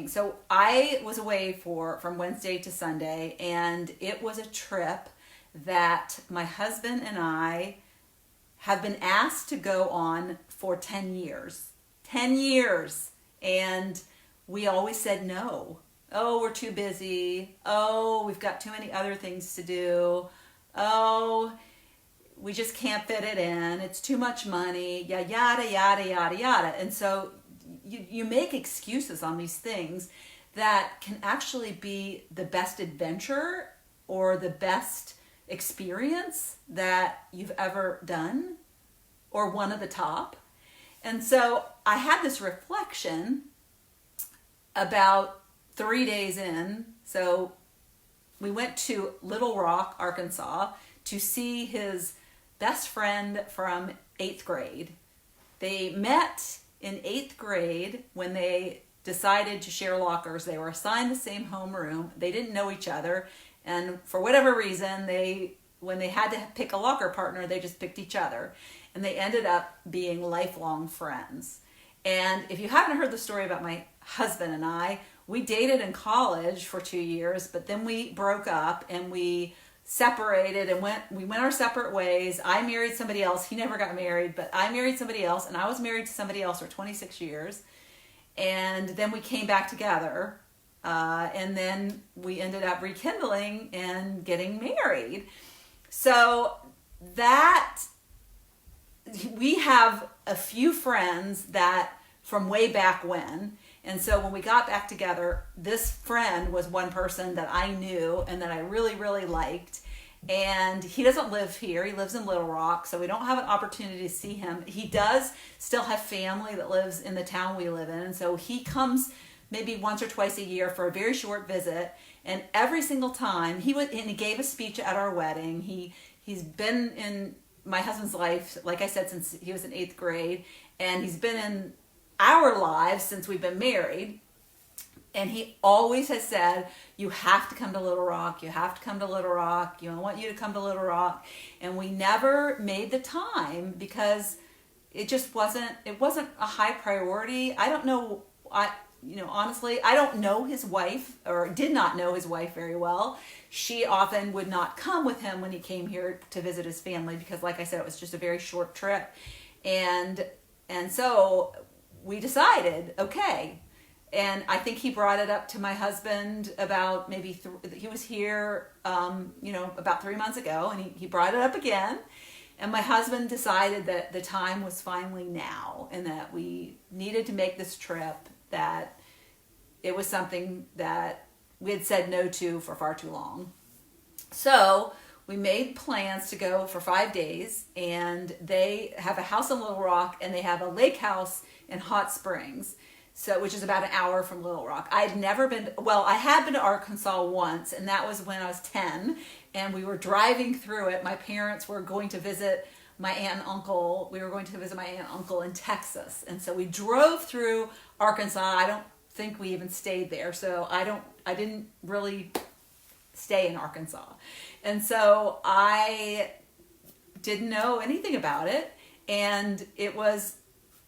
interesting. So I was away from Wednesday to Sunday, and it was a trip that my husband and I have been asked to go on for 10 years. 10 years. And we always said no. Oh, we're too busy. Oh, we've got too many other things to do. Oh, we just can't fit it in. It's too much money. Yada, yada, yada, yada. And so you make excuses on these things that can actually be the best adventure or the best experience that you've ever done, or one of the top. And so I had this reflection about 3 days in. So we went to Little Rock, Arkansas, to see his best friend from 8th grade. They met in 8th grade when they decided to share lockers. They were assigned the same homeroom. They didn't know each other. And for whatever reason, when they had to pick a locker partner, they just picked each other. And they ended up being lifelong friends. And if you haven't heard the story about my husband and I, we dated in college for 2 years, but then we broke up and we separated and we went our separate ways. I married somebody else. He never got married, but I married somebody else, and I was married to somebody else for 26 years. And then we came back together, and then we ended up rekindling and getting married. So that we have a few friends that from way back when. And so when we got back together, this friend was one person that I knew and that I really, really liked. And he doesn't live here. He lives in Little Rock, so we don't have an opportunity to see him. He does still have family that lives in the town we live in. And so he comes maybe once or twice a year for a very short visit. And every single time, he gave a speech at our wedding. He's been in my husband's life, like I said, since he was in 8th grade. And he's been in our lives since we've been married. And he always has said, you have to come to Little Rock. You have to come to Little Rock. I want you to come to Little Rock. And we never made the time because it just wasn't a high priority. I don't know. Honestly, I don't know his wife, or did not know his wife very well. She often would not come with him when he came here to visit his family because, like I said, it was just a very short trip. And so we decided, okay. And I think he brought it up to my husband about maybe, he was here, about 3 months ago, and he brought it up again. And my husband decided that the time was finally now and that we needed to make this trip, that it was something that we had said no to for far too long. So we made plans to go for 5 days, and they have a house in Little Rock and they have a lake house in Hot Springs, which is about an hour from Little Rock. I had been to Arkansas once, and that was when I was 10, and we were driving through it. My parents were going to visit my aunt and uncle. We were going to visit my aunt and uncle in Texas, and so we drove through Arkansas. I don't think we even stayed there, so I didn't really stay in Arkansas. And so I didn't know anything about it, and it was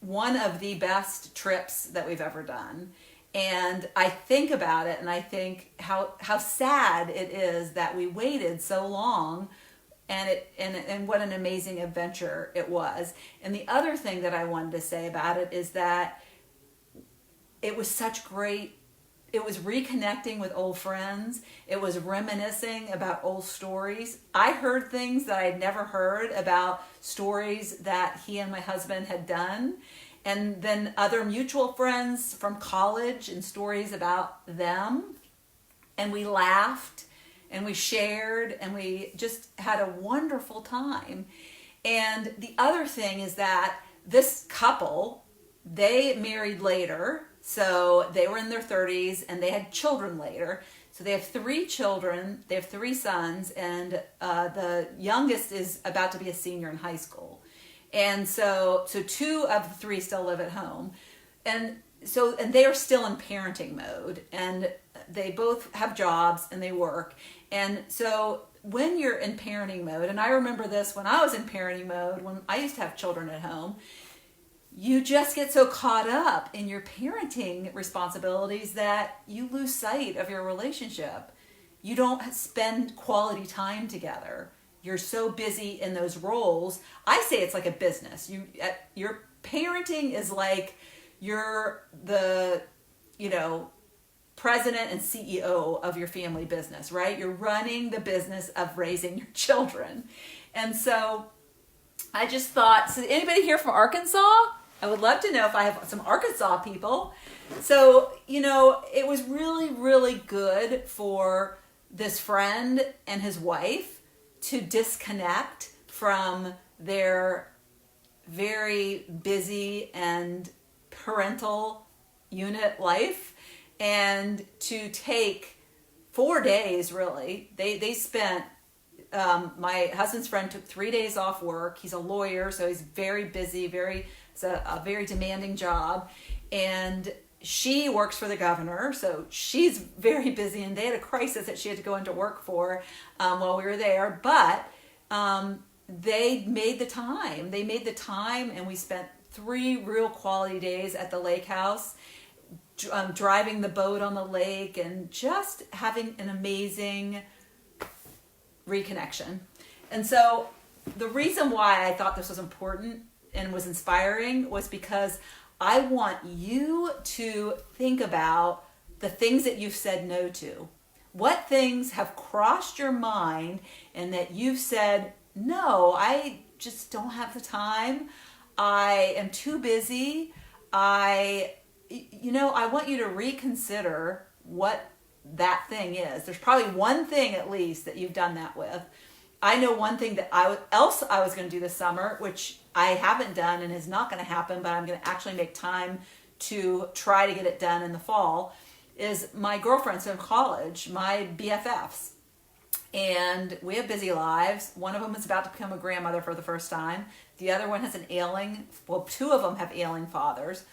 one of the best trips that we've ever done. And I think about it, and I think how sad it is that we waited so long, and what an amazing adventure it was. And the other thing that I wanted to say about it is that it was it was reconnecting with old friends. It was reminiscing about old stories. I heard things that I'd never heard about stories that he and my husband had done. And then other mutual friends from college and stories about them. And we laughed and we shared and we just had a wonderful time. And the other thing is that this couple, they married later. So they were in their 30s and they had children later. So they have 3 children. They have 3 sons, and the youngest is about to be a senior in high school. And so 2 of the 3 still live at home. And they are still in parenting mode, and they both have jobs and they work. And so when you're in parenting mode, and I remember this when I was in parenting mode, when I used to have children at home, you just get so caught up in your parenting responsibilities that you lose sight of your relationship. You don't spend quality time together. You're so busy in those roles. I say it's like a business. Your parenting is like you're the, president and CEO of your family business, right? You're running the business of raising your children. And so I just thought, so anybody here from Arkansas? I would love to know if I have some Arkansas people. So, it was really, really good for this friend and his wife to disconnect from their very busy and parental unit life and to take 4 days, really. They spent, my husband's friend took 3 days off work. He's a lawyer, so he's very busy, it's a very demanding job. And she works for the governor, so she's very busy, and they had a crisis that she had to go into work for while we were there. But they made the time. And we spent 3 real quality days at the lake house, driving the boat on the lake, and just having an amazing reconnection. And so the reason why I thought this was important and was inspiring was because I want you to think about the things that you've said no to. What things have crossed your mind and that you've said, no, I just don't have the time. I am too busy. I want you to reconsider what that thing is. There's probably one thing at least that you've done that with. I know one thing that I was going to do this summer, which I haven't done and is not going to happen, but I'm going to actually make time to try to get it done in the fall, is my girlfriends from college, my BFFs. And we have busy lives. One of them is about to become a grandmother for the first time. The other one has two of them have ailing fathers.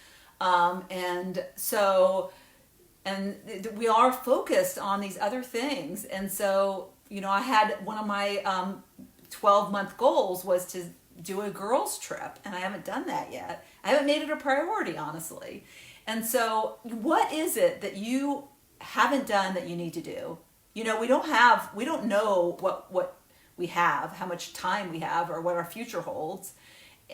And we are focused on these other things. And so, I had one of my 12-month goals was to do a girls trip, and I haven't done that yet. I haven't made it a priority, honestly. And so what is it that you haven't done that you need to do? We don't know what we have, how much time we have, or what our future holds.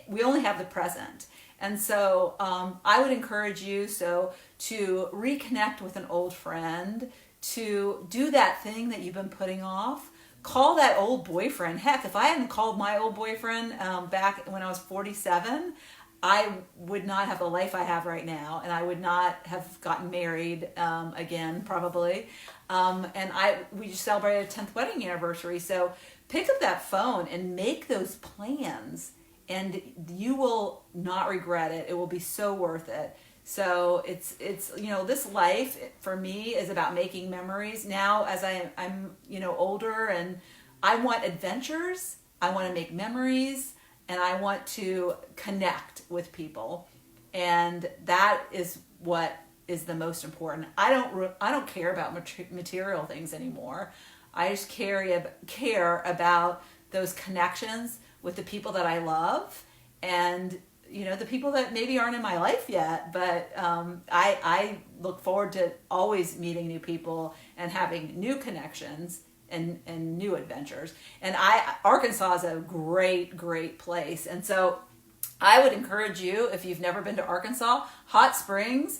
We only have the present. And so I would encourage you to reconnect with an old friend, to do that thing that you've been putting off. Call that old boyfriend. Heck, if I hadn't called my old boyfriend back when I was 47, I would not have the life I have right now, and I would not have gotten married again, probably. We just celebrated a 10th wedding anniversary. So pick up that phone and make those plans, and you will not regret it. It will be so worth it. So it's this life for me is about making memories. Now, as I'm older, and I want adventures, I want to make memories, and I want to connect with people, and that is what is the most important. I don't care about material things anymore. I just care about those connections with the people that I love, and the people that maybe aren't in my life yet, but I look forward to always meeting new people and having new connections and new adventures. And Arkansas is a great, great place. And so I would encourage you, if you've never been to Arkansas, Hot Springs,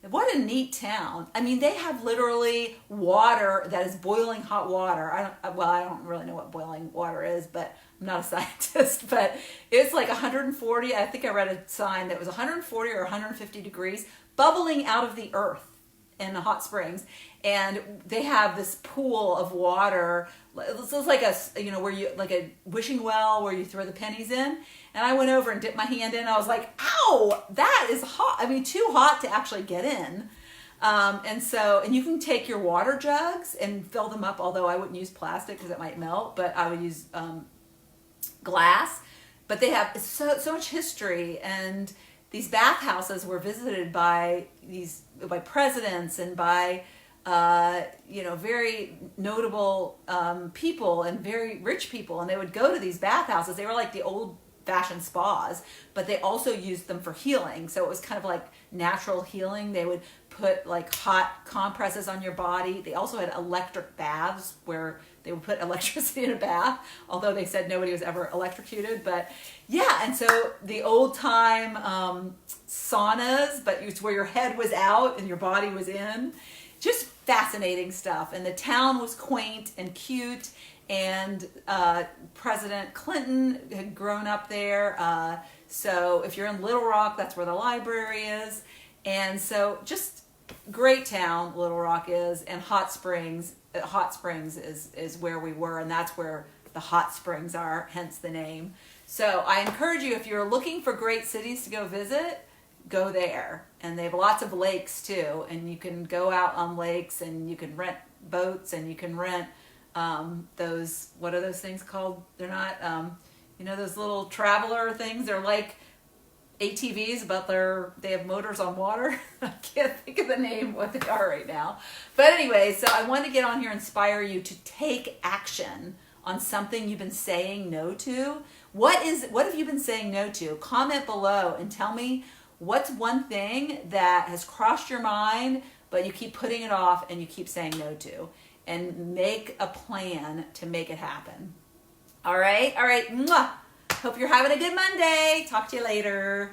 what a neat town. I mean, they have literally water that is boiling hot water. I don't really know what boiling water is, but I'm not a scientist, but it's like 140. I think I read a sign that was 140 or 150 degrees bubbling out of the earth in the Hot Springs. And they have this pool of water. It's like where you, like a wishing well where you throw the pennies in. And I went over and dipped my hand in. I was like, ow, that is hot. I mean, too hot to actually get in. And you can take your water jugs and fill them up, although I wouldn't use plastic because it might melt, but I would use glass. But they have so much history, and these bathhouses were visited by presidents and by very notable people and very rich people, and they would go to these bathhouses. They were like the old fashion spas, but they also used them for healing. So it was kind of like natural healing. They would put like hot compresses on your body. They also had electric baths where they would put electricity in a bath, although they said nobody was ever electrocuted. But yeah, and so the old time saunas, but it's where your head was out and your body was in. Just fascinating stuff. And the town was quaint and cute. And President Clinton had grown up there. So if you're in Little Rock, that's where the library is. And so just great town, Little Rock is. And Hot Springs is where we were. And that's where the hot springs are, hence the name. So I encourage you, if you're looking for great cities to go visit, go there. And they have lots of lakes too. And you can go out on lakes and you can rent boats and you can rent those, what are those things called? They're not, those little traveler things. They're like ATVs, but they have motors on water. I can't think of the name, what they are right now. But anyway, so I want to get on here and inspire you to take action on something you've been saying no to. What have you been saying no to? Comment below and tell me what's one thing that has crossed your mind, but you keep putting it off and you keep saying no to. And make a plan to make it happen. All right. Mwah. Hope you're having a good Monday. Talk to you later.